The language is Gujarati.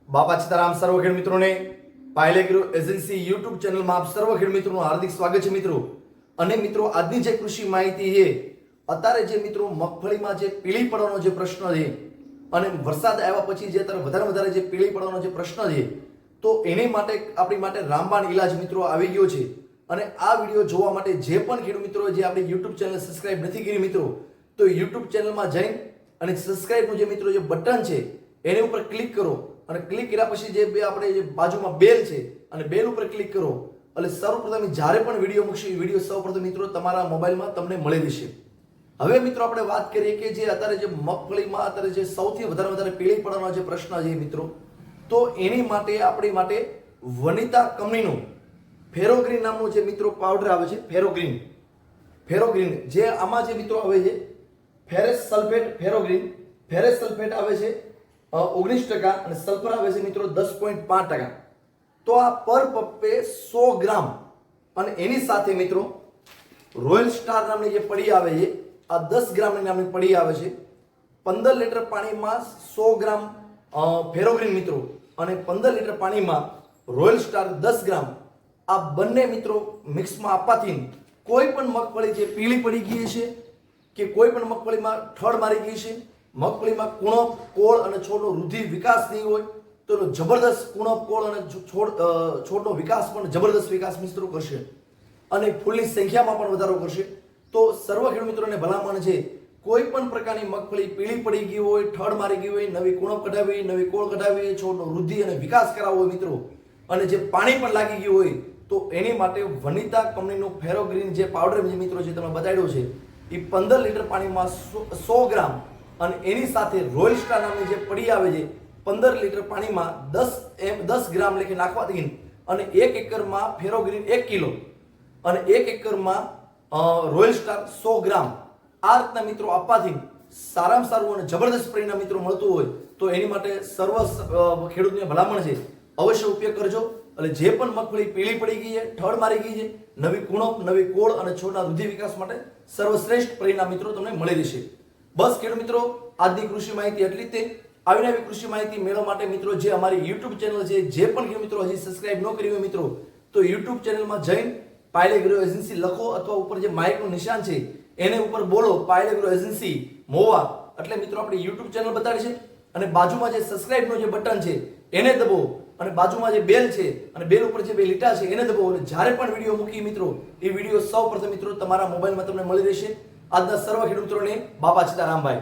બાપા સીતારામ સર્વ ખેડ મિત્રોને પાયલેગ્રો એજન્સી યુટ્યુબ ચેનલમાં આપ સર્વ ખેડ મિત્રોનું હાર્દિક સ્વાગત છે મિત્રો। અને મિત્રો આજની જે કૃષિ માહિતી છે, અત્યારે જે મિત્રો મગફળીમાં જે પીળી પડવાનો જે પ્રશ્ન છે અને વરસાદ આવ્યા પછી જે અત્યારે વધારે જે પીળી પડવાનો જે પ્રશ્ન છે, તો એની માટે આપણી માટે રામબાણ ઈલાજ મિત્રો આવી ગયો છે। અને આ વિડીયો જોવા માટે જે પણ ખેડૂત મિત્રો જે આપણી યુટ્યુબ ચેનલ સબસ્ક્રાઇબ નથી કરી મિત્રો, તો યુટ્યુબ ચેનલમાં જઈને અને સબસ્ક્રાઇબનું જે મિત્રો જે બટન છે એની ઉપર ક્લિક કરો અને ક્લિક કર્યા પછી જે આપણે જે બાજુમાં બેલ છે અને બેલ ઉપર ક્લિક કરો એટલે સૌપ્રથમ જ્યારે પણ વિડીયો મૂકશે વિડીયો સૌપ્રથમ મિત્રો તમારા મોબાઈલમાં તમને મળી રહેશે। હવે મિત્રો આપણે વાત કરીએ કે જે અત્યારે જે મગફળીમાં અત્યારે જે સૌથી વધારે પીળી પડવાનો જે પ્રશ્ન છે મિત્રો, તો એની માટે આપણી માટે વનિતા કંપનીનું ફેરોગ્રીન નામનું જે મિત્રો પાવડર આવે છે, ફેરોગ્રીન જે આમાં જે મિત્રો આવે છે ફેરસ સલ્ફેટ આવે છે 19% અને સલ્ફર આવે છે મિત્રો 10.5%। તો આ પર પપ્પે 100 ગ્રામ અને એની સાથે મિત્રો રોયલ સ્ટાર નામની જે પડી આવે છે આ 10 ગ્રામની નામની પડી આવે છે। 15 લીટર પાણીમાં 100 ગ્રામ ફેરોગ્રીન મિત્રો અને 15 લીટર પાણીમાં રોયલ સ્ટાર 10 ગ્રામ આ બંને મિત્રો મિક્સમાં આપવાથી કોઈ પણ મગફળી જે પીળી પડી ગઈ છે કે કોઈ પણ મગફળીમાં ઠળ મારી ગઈ છે, મગફળીમાં કુણપ, કોળ અને છોડનો વૃદ્ધિ વિકાસ નહીં હોય તો જબરદસ્ત કુણપ, કોળ અને છોડનો વિકાસ પણ જબરદસ્ત વિકાસ મિત્રો કરશે અને ફૂલની સંખ્યામાં પણ વધારો કરશે। તો સર્વ ખેડૂત મિત્રોને ભલામણ છે, કોઈ પણ પ્રકારની મગફળી પીળી પડી ગઈ હોય, ઠળ મારી ગઈ હોય, નવી કુણપ કઢાવી, નવી કોળ કઢાવી, છોડનો વૃદ્ધિ અને વિકાસ કરાવવો હોય મિત્રો અને જે પાણી પણ લાગી ગયું હોય તો એની માટે વનિતા કંપનીનું ફેરોગ્રીન જે પાવડર જે મિત્રો જે તમે બતાડ્યો છે એ 15 લીટર પાણીમાં 100 ગ્રામ અને એની સાથે રોયલ સ્ટાર નામની જે પડી આવે છે 15 લીટર પાણીમાં 10 ગ્રામ લેખે નાખવાથી અને 1 એકરમાં ફેરોગ્રીન 1 કિલો અને 1 એકરમાં રોયલ સ્ટાર 100 ગ્રામ આ રીતના મિત્રો આપવાથી સારામાં સારું અને જબરદસ્ત પરિણામ મિત્રો મળતું હોય તો એની માટે સર્વ ખેડૂતને ભલામણ છે, અવશ્ય ઉપયોગ કરજો। એટલે જે પણ મગફળી પીળી પડી ગઈ છે, ઠળ મારી ગઈ છે, નવી કુણપ, નવી કોળ અને છોડના વૃદ્ધિ વિકાસ માટે સર્વશ્રેષ્ઠ પરિણામ મિત્રો તમને મળી રહેશે। બસ ખેડૂત મિત્રો, આજની કૃષિ માહિતી એટલી જ તે। આવી નવી કૃષિ માહિતી મેળવવા માટે મિત્રો જે અમારી યુટ્યુબ ચેનલ છે, જે પણ ખેડૂત મિત્રો હજી સબસ્ક્રાઇબ ન કરી હોય મિત્રો, તો યુટ્યુબ ચેનલમાં જઈને પાયલેગ્રો એજન્સી લખો અથવા ઉપર જે માઇકનું નિશાન છે એને ઉપર બોલો પાયલેગ્રો એજન્સી મોવા એટલે મિત્રો આપણી યુટ્યુબ ચેનલ બતાડે છે અને બાજુમાં જે સબસ્ક્રાઇબનું જે બટન છે એને દબો અને બાજુમાં જે બેલ છે અને બેલ ઉપર જે બે લીટા છે એને દબો અને જ્યારે પણ વિડીયો મૂકી મિત્રો એ વિડીયો સૌપ્રથમ મિત્રો તમારા મોબાઈલમાં તમને મળી રહેશે। આજના સર્વ ખેડૂત મિત્રોને બાપા સીતારામભાઈ।